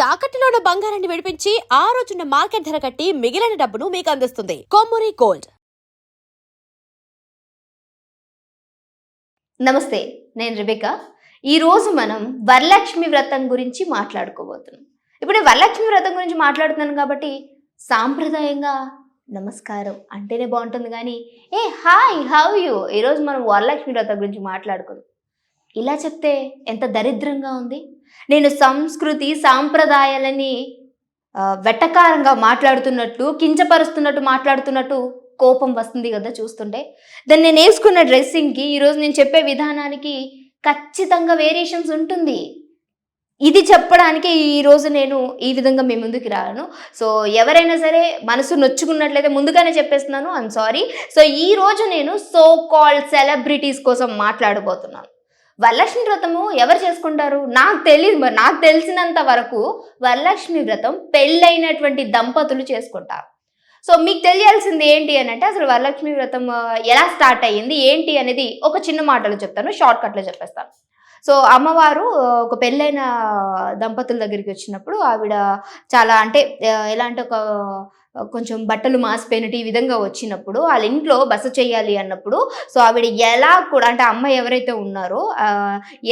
తాకట్టులో ఉన్న బంగారాన్ని విడిపించి ఆ రోజున్న మార్కెట్ ధర కట్టి మిగిలిన డబ్బును మీకు అందిస్తుంది కొమ్మూరి గోల్డ్. నమస్తే, నేను రిబికా. ఈరోజు మనం వరలక్ష్మి వ్రతం గురించి మాట్లాడుకోబోతున్నాం. ఇప్పుడు వరలక్ష్మి వ్రతం గురించి మాట్లాడుతున్నాను కాబట్టి సాంప్రదాయంగా నమస్కారం అంటేనే బాగుంటుంది, కానీ హాయ్ హౌ యూ, ఈరోజు మనం వరలక్ష్మి వ్రతం గురించి మాట్లాడుకుందాం ఇలా చెప్తే ఎంత దరిద్రంగా ఉంది. నేను సంస్కృతి సాంప్రదాయాలని వెటకారంగా మాట్లాడుతున్నట్టు, కించపరుస్తున్నట్టు మాట్లాడుతున్నట్టు కోపం వస్తుంది కదా చూస్తుంటే. దాన్ని నేను వేసుకున్న డ్రెస్సింగ్కి, ఈరోజు నేను చెప్పే విధానానికి ఖచ్చితంగా వేరియేషన్స్ ఉంటుంది. ఇది చెప్పడానికి ఈరోజు నేను ఈ విధంగా మీ ముందుకు రాను. సో ఎవరైనా సరే మనసు నొచ్చుకున్నట్లయితే ముందుగానే చెప్పేస్తున్నాను, ఐఎమ్ సారీ. సో ఈరోజు నేను సో కాల్డ్ సెలబ్రిటీస్ కోసం మాట్లాడబోతున్నాను. వరలక్ష్మి వ్రతము ఎవరు చేసుకుంటారు నాకు తెలియదు, మరి నాకు తెలిసినంత వరకు వరలక్ష్మి వ్రతం పెళ్ళైనటువంటి దంపతులు చేసుకుంటారు. సో మీకు తెలియాల్సింది ఏంటి అని అంటే, అసలు వరలక్ష్మి వ్రతం ఎలా స్టార్ట్ అయ్యింది ఏంటి అనేది ఒక చిన్న మాటలో చెప్తాను, షార్ట్ కట్లో చెప్పేస్తాను. సో అమ్మవారు ఒక పెళ్ళైన దంపతుల దగ్గరికి వచ్చినప్పుడు ఆవిడ చాలా అంటే ఎలా అంటే కొంచెం బట్టలు మాసిపోయినట్టు ఈ విధంగా వచ్చినప్పుడు వాళ్ళ ఇంట్లో బస చేయాలి అన్నప్పుడు, సో ఆవిడ ఎలా కూడా అంటే అమ్మాయి ఎవరైతే ఉన్నారో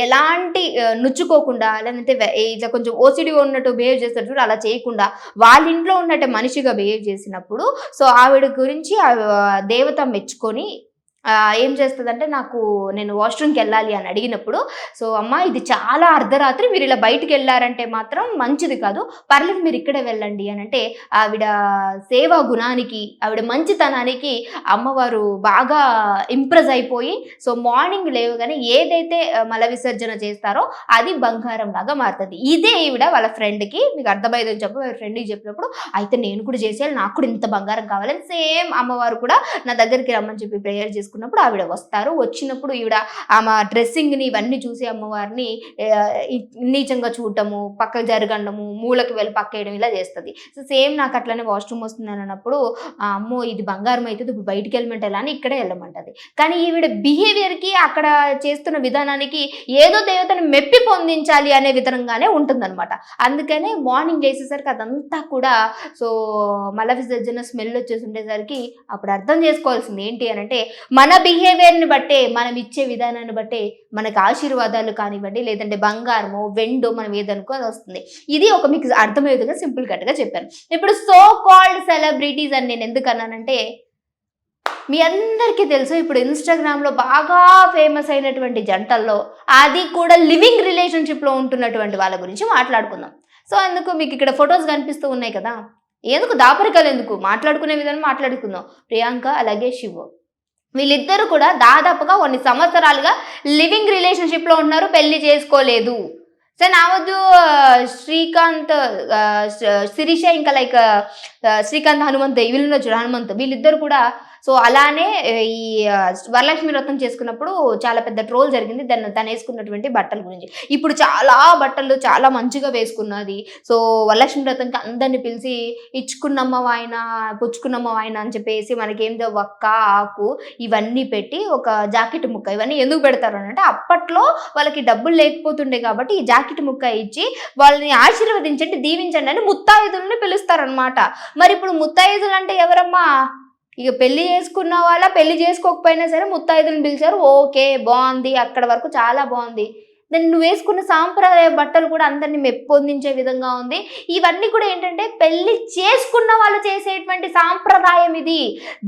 ఎలాంటి నుచ్చుకోకుండా, లేదంటే ఇట్లా కొంచెం ఓసిడి ఉన్నట్టు బిహేవ్ చేసేటప్పుడు అలా చేయకుండా వాళ్ళ ఇంట్లో ఉన్నట్టు మనిషిగా బిహేవ్ చేసినప్పుడు, సో ఆవిడ గురించి దేవత మెచ్చుకొని ఏం చేస్తుందంటే, నేను వాష్రూమ్కి వెళ్ళాలి అని అడిగినప్పుడు, సో అమ్మ ఇది చాలా అర్ధరాత్రి, మీరు ఇలా బయటికి వెళ్ళారంటే మాత్రం మంచిది కాదు, పర్లేదు మీరు ఇక్కడే వెళ్ళండి అని అంటే, ఆవిడ సేవా గుణానికి, ఆవిడ మంచితనానికి అమ్మవారు బాగా ఇంప్రెస్ అయిపోయి, సో మార్నింగ్ లేవగానే ఏదైతే మల విసర్జన చేస్తారో అది బంగారం లాగా మారుతుంది. ఇదే ఈవిడ వాళ్ళ ఫ్రెండ్కి, మీకు అర్థమైందని చెప్పి వాళ్ళ ఫ్రెండ్కి చెప్పినప్పుడు, అయితే నేను కూడా చేసేయాలి, నాకు కూడా ఇంత బంగారం కావాలని సేమ్ అమ్మవారు కూడా నా దగ్గరికి రమ్మని చెప్పి ప్రేయర్ చేసుకున్నప్పుడు ఆవిడ వస్తారు. వచ్చినప్పుడు ఈవిడ ఆమె డ్రెస్సింగ్ని ఇవన్నీ చూసి అమ్మవారిని నీచంగా చూడటము, పక్కకు జరగడము, మూలకి వెళ్ళి పక్కేయడం ఇలా చేస్తుంది. సో సేమ్ నాకు అట్లనే వాష్రూమ్ వస్తుంది అన్నప్పుడు, అమ్మో ఇది బంగారం అవుతుంది, ఇప్పుడు బయటికి వెళ్ళమంటే ఎలా అని ఇక్కడే వెళ్ళమంటది. కానీ ఈవిడ బిహేవియర్కి, అక్కడ చేస్తున్న విధానానికి ఏదో దేవతను మెప్పి పొందించాలి అనే విధంగానే ఉంటుందన్నమాట. అందుకనే మార్నింగ్ చేసేసరికి అదంతా కూడా సో మల విసర్జన స్మెల్ వచ్చేసి ఉండేసరికి అప్పుడు అర్థం చేసుకోవాల్సింది ఏంటి అని అంటే, మన బిహేవియర్ని బట్టే, మనం ఇచ్చే విధానాన్ని బట్టే మనకు ఆశీర్వాదాలు కానివ్వండి, లేదంటే బంగారమో వెండో మనం ఏదనుకో అది వస్తుంది. ఇది ఒక మీకు అర్థమయ్యేదిగా సింపుల్ కట్గా చెప్పాను. ఇప్పుడు సో కాల్డ్ సెలబ్రిటీస్ అని నేను ఎందుకు అన్నానంటే, మీ అందరికీ తెలుసు ఇప్పుడు ఇన్స్టాగ్రామ్లో బాగా ఫేమస్ అయినటువంటి జంటల్లో, అది కూడా లివింగ్ రిలేషన్షిప్లో ఉంటున్నటువంటి వాళ్ళ గురించి మాట్లాడుకుందాం. సో అందుకు మీకు ఇక్కడ ఫొటోస్ కనిపిస్తూ ఉన్నాయి కదా, ఎందుకు దాపరికలు, ఎందుకు మాట్లాడుకునే విధానం మాట్లాడుకుందాం. ప్రియాంక అలాగే శివ, వీళ్ళిద్దరూ కూడా దాదాపుగా కొన్ని సంవత్సరాలుగా లివింగ్ రిలేషన్షిప్లో ఉన్నారు, పెళ్లి చేసుకోలేదు. సో నా వద్దు శ్రీకాంత్ శిరీష, ఇంకా శ్రీకాంత్ హనుమంత్, వీళ్ళు చూడ హనుమంత్, వీళ్ళిద్దరు కూడా సో అలానే ఈ వరలక్ష్మి వ్రతం చేసుకున్నప్పుడు చాలా పెద్ద ట్రోల్ జరిగింది తను వేసుకున్నటువంటి బట్టల గురించి. ఇప్పుడు చాలా బట్టలు చాలా మంచిగా వేసుకున్నది. సో వరలక్ష్మి వ్రతంకి అందరిని పిలిచి ఇచ్చుకున్నమ్మ వాయన పుచ్చుకున్నమ్మ వాయన అని చెప్పేసి మనకేందో వక్క ఆకు ఇవన్నీ పెట్టి ఒక జాకెట్ ముక్క, ఇవన్నీ ఎందుకు పెడతారు అంటే, అప్పట్లో వాళ్ళకి డబ్బులు లేకపోతుండే కాబట్టి ఈ జాకెట్ ముక్క ఇచ్చి వాళ్ళని ఆశీర్వదించండి, దీవించండి అని ముత్తాయిదుల్ని పిలుస్తారనమాట. మరి ఇప్పుడు ముత్తాయిదులు అంటే ఎవరమ్మా? ఇక పెళ్లి చేసుకున్న వాళ్ళ, పెళ్లి చేసుకోకపోయినా సరే ముత్తైదులను పిలిచారు, ఓకే బాగుంది, అక్కడ వరకు చాలా బాగుంది. దెన్ నువ్వు వేసుకున్న సాంప్రదాయ బట్టలు కూడా అందరినీ మెప్పొందించే విధంగా ఉంది. ఇవన్నీ కూడా ఏంటంటే పెళ్లి చేసుకున్న వాళ్ళు చేసేటువంటి సాంప్రదాయం. ఇది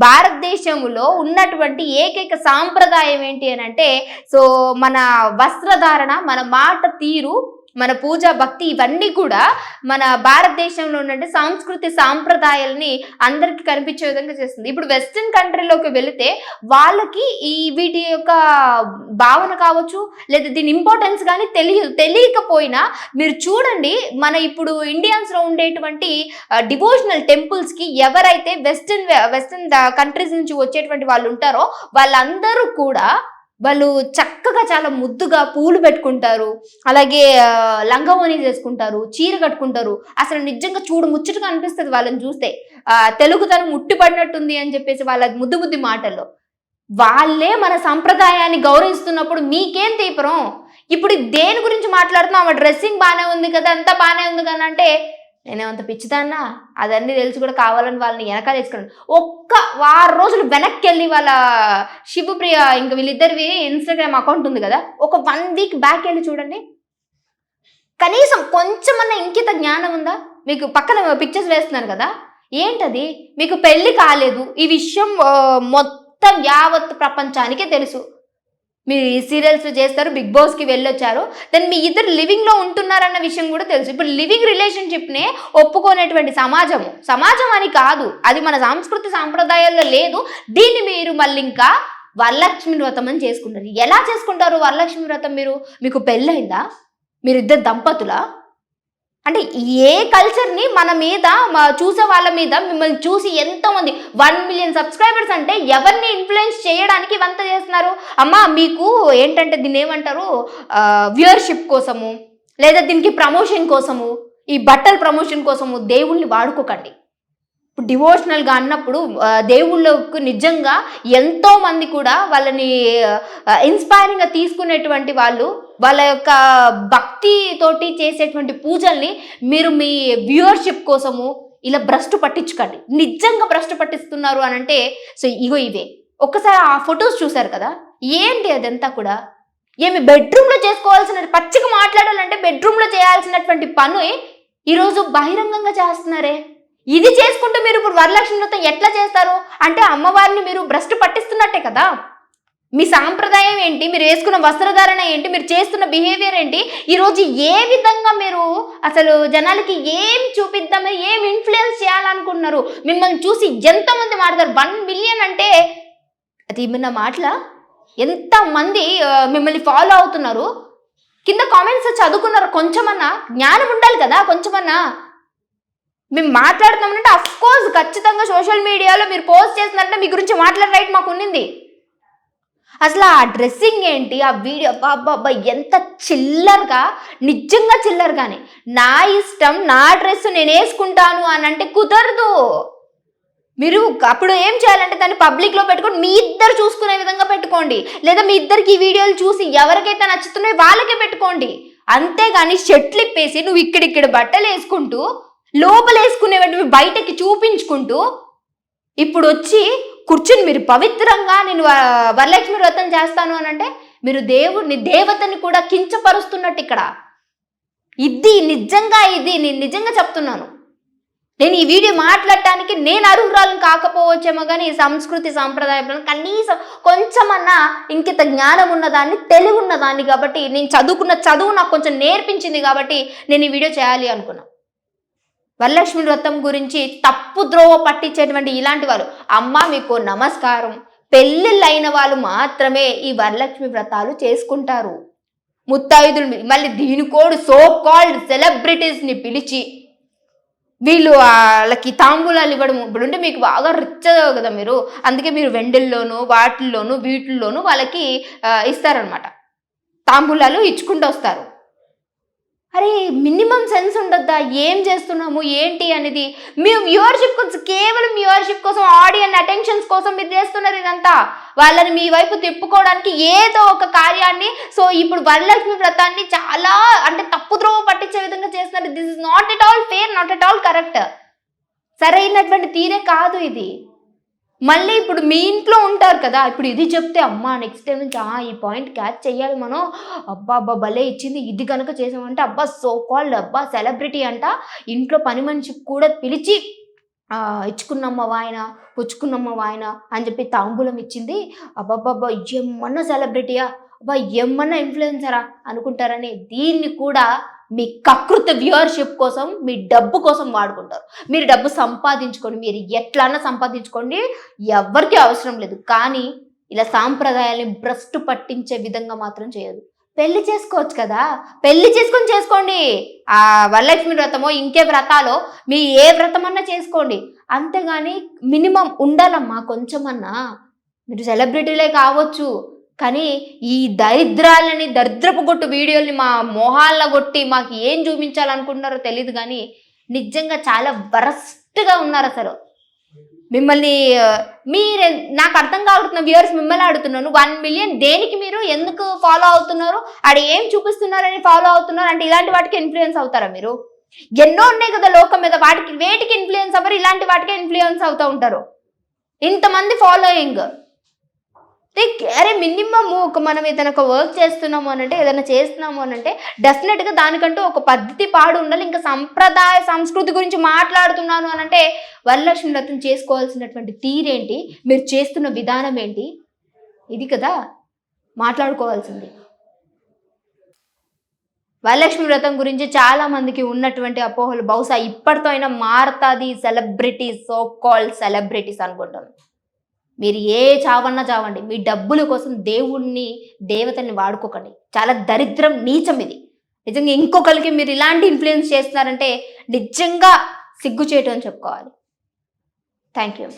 భారతదేశంలో ఉన్నటువంటి ఏకైక సాంప్రదాయం ఏంటి అని అంటే, సో మన వస్త్రధారణ, మన మాట తీరు, మన పూజా భక్తి, ఇవన్నీ కూడా మన భారతదేశంలో ఉన్నటువంటి సంస్కృతి సాంప్రదాయాలని అందరికీ కనిపించే విధంగా చేస్తుంది. ఇప్పుడు వెస్ట్రన్ కంట్రీలోకి వెళితే వాళ్ళకి ఈ వీటి యొక్క భావన కావచ్చు, లేదా దీని ఇంపార్టెన్స్ కానీ తెలియకపోయినా మీరు చూడండి, మన ఇప్పుడు ఇండియన్స్లో ఉండేటువంటి డివోషనల్ టెంపుల్స్కి ఎవరైతే వెస్ట్రన్ కంట్రీస్ నుంచి వచ్చేటువంటి వాళ్ళు ఉంటారో వాళ్ళందరూ కూడా వాళ్ళు చక్కగా చాలా ముద్దుగా పూలు పెట్టుకుంటారు, అలాగే లంగావోని చేసుకుంటారు, చీర కట్టుకుంటారు. అసలు నిజంగా చూడు ముచ్చటగా అనిపిస్తుంది వాళ్ళని చూస్తే. తెలుగుతనం ఉట్టిపడినట్టుంది అని చెప్పేసి వాళ్ళ ముద్దు మాటల్లో వాళ్ళే మన సంప్రదాయాన్ని గౌరవిస్తున్నప్పుడు మీకేం తీపరం? ఇప్పుడు దేని గురించి మాట్లాడుతున్నాం? ఆమె డ్రెస్సింగ్ బాగానే ఉంది కదా, అంతా బాగానే ఉంది కదా అంటే నేనేమంత పిచ్చిదాన్నా? అదన్నీ తెలిసి కూడా కావాలని వాళ్ళని వెనకాల వేసుకున్నాను. ఒక్క వారం రోజులు వెనక్కి వెళ్ళి వాళ్ళ శివప్రియ ఇంకా వీళ్ళిద్దరివి ఇన్స్టాగ్రామ్ అకౌంట్ ఉంది కదా, ఒక 1 వీక్ బ్యాక్ వెళ్ళి చూడండి. కనీసం కొంచెమన్నా ఇంకిత జ్ఞానం ఉందా మీకు? పక్కన పిక్చర్స్ వేస్తున్నాను కదా, ఏంటది? మీకు పెళ్లి కాలేదు, ఈ విషయం మొత్తం యావత్ ప్రపంచానికే తెలుసు. మీరు ఈ సీరియల్స్ చేస్తారు, బిగ్ బాస్కి వెళ్ళొచ్చారు, దెన్ మీ ఇద్దరు లివింగ్లో ఉంటున్నారన్న విషయం కూడా తెలుసు. ఇప్పుడు లివింగ్ రిలేషన్షిప్నే ఒప్పుకోనేటువంటి సమాజం అని కాదు, అది మన సంస్కృతి సాంప్రదాయాల్లో లేదు. దీన్ని మీరు మళ్ళీ ఇంకా వరలక్ష్మి వ్రతం అని చేసుకుంటారు. ఎలా చేసుకుంటారు వరలక్ష్మి వ్రతం? మీకు పెళ్ళైందా? మీరిద్దరు దంపతులా? అంటే ఏ కల్చర్ని మన మీద చూసే వాళ్ళ మీద, మిమ్మల్ని చూసి ఎంతోమంది 1 మిలియన్ సబ్స్క్రైబర్స్ అంటే ఎవరిని ఇన్ఫ్లుయెన్స్ చేయడానికి ఇవంతా చేస్తున్నారు? అమ్మా మీకు ఏంటంటే దీన్ని ఏమంటారు, వ్యూవర్షిప్ కోసము లేదా దీనికి ప్రమోషన్ కోసము, ఈ బట్టల ప్రమోషన్ కోసము దేవుళ్ళని వాడుకోకండి. ఇప్పుడు డివోషనల్గా అన్నప్పుడు దేవుళ్ళకు నిజంగా ఎంతో మంది కూడా వాళ్ళని ఇన్స్పైరింగ్గా తీసుకునేటువంటి వాళ్ళు వాళ్ళ యొక్క భక్తి తోటి చేసేటువంటి పూజల్ని మీరు మీ వ్యూవర్షిప్ కోసము ఇలా భ్రష్టు పట్టించుకోండి. నిజంగా భ్రష్టు పట్టిస్తున్నారు అని అంటే సో ఇవే ఒక్కసారి ఆ ఫొటోస్ చూసారు కదా, ఏంటి అదంతా కూడా? ఏమి బెడ్రూమ్లో చేసుకోవాల్సిన, పచ్చిగా మాట్లాడాలంటే బెడ్రూమ్లో చేయాల్సినటువంటి పని ఈరోజు బహిరంగంగా చేస్తున్నారే. ఇది చేసుకుంటూ మీరు ఇప్పుడు వరలక్ష్మి వ్రతం ఎట్లా చేస్తారు అంటే అమ్మవారిని మీరు భ్రష్టు పట్టిస్తున్నట్టే కదా. మీ సాంప్రదాయం ఏంటి, మీరు వేసుకున్న వస్త్రధారణ ఏంటి, మీరు చేస్తున్న బిహేవియర్ ఏంటి, ఈరోజు ఏ విధంగా మీరు అసలు జనాలకి ఏం చూపిద్దామని, ఏం ఇన్ఫ్లుయెన్స్ చేయాలనుకుంటున్నారు? మిమ్మల్ని చూసి ఎంతమంది మాట్లాడతారు? 1 మిలియన్ అంటే అది ఏమన్నా మాటల? ఎంతమంది మిమ్మల్ని ఫాలో అవుతున్నారు? కింద కామెంట్స్ చదువుకున్నారు, కొంచెమన్నా జ్ఞానం ఉండాలి కదా. కొంచెమన్నా మేము మాట్లాడుతున్నామంటే అఫ్కోర్స్ ఖచ్చితంగా సోషల్ మీడియాలో మీరు పోస్ట్ చేస్తున్నారంటే మీ గురించి మాట్లాడే రైట్ మాకు ఉన్నింది. అసలు ఆ డ్రెస్సింగ్ ఏంటి, ఆ వీడియో, బాబా ఎంత చిల్లర్గా, నిజంగా చిల్లర్గానే. నా ఇష్టం, నా డ్రెస్ నేను వేసుకుంటాను అని అంటే కుదరదు. మీరు అప్పుడు ఏం చేయాలంటే దాన్ని పబ్లిక్లో పెట్టుకొని మీ ఇద్దరు చూసుకునే విధంగా పెట్టుకోండి, లేదా మీ ఇద్దరికి ఈ వీడియోలు చూసి ఎవరికైతే నచ్చుతున్నాయో వాళ్ళకే పెట్టుకోండి. అంతేగాని షర్ట్లు ఇప్పేసి నువ్వు ఇక్కడిక్కడ బట్టలు వేసుకుంటూ లోపల వేసుకునేవి బయటకి చూపించుకుంటూ ఇప్పుడు వచ్చి కూర్చుని మీరు పవిత్రంగా నేను వరలక్ష్మి వ్రతం చేస్తాను అని అంటే మీరు దేవుడిని, దేవతని కూడా కించపరుస్తున్నట్టు ఇక్కడ. నేను నిజంగా చెప్తున్నాను. నేను ఈ వీడియో మాట్లాడటానికి నేను అర్హురాలను కాకపోవచ్చేమో కానీ ఈ సంస్కృతి సాంప్రదాయంలో కనీసం కొంచెమన్నా ఇంకిత జ్ఞానం ఉన్నదాన్ని, తెలివి ఉన్నదాన్ని కాబట్టి, నేను చదువుకున్న చదువు నాకు కొంచెం నేర్పించింది కాబట్టి నేను ఈ వీడియో చేయాలి అనుకున్నాను. వరలక్ష్మి వ్రతం గురించి తప్పు ద్రోవ పట్టించేటువంటి ఇలాంటి వాళ్ళు, అమ్మ మీకు నమస్కారం, పెళ్ళిళ్ళైన వాళ్ళు మాత్రమే ఈ వరలక్ష్మి వ్రతాలు చేసుకుంటారు. ముత్తైదులు మళ్ళీ దీనికోడు సో కాల్డ్ సెలబ్రిటీస్ని పిలిచి వీళ్ళు వాళ్ళకి తాంబూలాలు ఇవ్వడం. ఇప్పుడుంటే మీకు బాగా రిచ్ కదా మీరు, అందుకే మీరు వెండిల్లోనూ వీటిల్లోనూ వాళ్ళకి ఇస్తారనమాట, తాంబూలాలు ఇచ్చుకుంటూ వస్తారు. అరే మినిమం సెన్స్ ఉండద్దా? ఏం చేస్తున్నాము ఏంటి అనేది? మేము వ్యూవర్షిప్ కోసం, కేవలం వ్యూవర్షిప్ కోసం, ఆడియన్స్ అటెన్షన్స్ కోసం మీరు చేస్తున్నారు ఇదంతా. వాళ్ళని మీ వైపు తిప్పుకోవడానికి ఏదో ఒక కార్యాన్ని. సో ఇప్పుడు వరలక్ష్మి వ్రతాన్ని చాలా అంటే తప్పుద్రోవ పట్టించే విధంగా చేస్తున్నారు. This is not at all fair, not at all correct. సరైనటువంటి తీరే కాదు ఇది. మళ్ళీ ఇప్పుడు మీ ఇంట్లో ఉంటారు కదా, ఇప్పుడు ఇది చెప్తే అమ్మ నెక్స్ట్ టైం నుంచి ఈ పాయింట్ క్యాచ్ చేయాలి మనం, అబ్బా భలే ఇచ్చింది, ఇది కనుక చేసామంటే అబ్బా సో కాల్డ్ అబ్బా సెలబ్రిటీ అంట, ఇంట్లో పని మనిషికి కూడా పిలిచి ఇచ్చుకున్నమ్మ వాయన పుచ్చుకున్నమ్మ వాయన అని చెప్పి తాంబూలం ఇచ్చింది, అబ్బాబ్బా ఏమన్నా సెలబ్రిటీయా, అబ్బా ఏమన్నా ఇన్ఫ్లుయెన్సరా అనుకుంటారని దీన్ని కూడా మీ కకృత వ్యూవర్షిప్ కోసం, మీ డబ్బు కోసం వాడుకుంటారు. మీరు డబ్బు సంపాదించుకోండి, మీరు ఎట్లన్నా సంపాదించుకోండి, ఎవరికి అవసరం లేదు. కానీ ఇలా సాంప్రదాయాల్ని భ్రష్టు పట్టించే విధంగా మాత్రం చేయదు. పెళ్లి చేసుకోవచ్చు కదా, పెళ్లి చేసుకోండి. ఆ వరలక్ష్మి వ్రతమో ఇంకే వ్రతాలో మీ ఏ వ్రతమన్నా చేసుకోండి, అంతేగాని మినిమం ఉండాలమ్మా కొంచెమన్నా. మీరు సెలబ్రిటీలే కావచ్చు కానీ ఈ దరిద్రపు కొట్టు వీడియోల్ని మా మొహాల్లో కొట్టి మాకు ఏం చూపించాలనుకుంటున్నారో తెలియదు కానీ నిజంగా చాలా వరస్ట్గా ఉన్నారు. అసలు మిమ్మల్ని మీరు నాకు అర్థం కావడుతున్న వ్యూవర్స్ మిమ్మల్ని అడుగుతున్నాను, 1 మిలియన్ దేనికి మీరు ఎందుకు ఫాలో అవుతున్నారు, ఆడ ఏం చూపిస్తున్నారని ఫాలో అవుతున్నారు అంటే ఇలాంటి వాటికి ఇన్ఫ్లుయెన్స్ అవుతారా మీరు? ఎన్నో ఉన్నాయి కదా లోకం మీద, వేటికి ఇన్ఫ్లుయెన్స్ అవ్వరు, ఇలాంటి వాటికి ఇన్ఫ్లుయెన్స్ అవుతూ ఉంటారు. ఇంతమంది ఫాలోయింగ్. అరే మినిమమ్ మనం ఏదైనా ఒక వర్క్ చేస్తున్నాము అనంటే, ఏదైనా చేస్తున్నాము అనంటే డెఫినెట్గా దానికంటూ ఒక పద్ధతి పాడు ఉండాలి. ఇంకా సంప్రదాయ సంస్కృతి గురించి మాట్లాడుతున్నాను అనంటే వరలక్ష్మి వ్రతం చేసుకోవాల్సినటువంటి తీరేంటి, మీరు చేస్తున్న విధానం ఏంటి, ఇది కదా మాట్లాడుకోవాల్సింది. వరలక్ష్మి వ్రతం గురించి చాలా మందికి ఉన్నటువంటి అపోహలు బహుశా ఇప్పటితో అయినా మారుతుంది. సెలబ్రిటీస్, సో కాల్డ్ సెలబ్రిటీస్ అనుకుంటాను. మీరు ఏ చావన్నా చావండి, మీ డబ్బుల కోసం దేవుణ్ణి దేవతల్ని వాడుకోకండి. చాలా దరిద్రం, నీచం ఇది. నిజంగా ఇంకొకరికి మీరు ఇలాంటి ఇన్ఫ్లుయెన్స్ చేస్తున్నారంటే నిజంగా సిగ్గుచేటు అని చెప్పుకోవాలి. Thank you.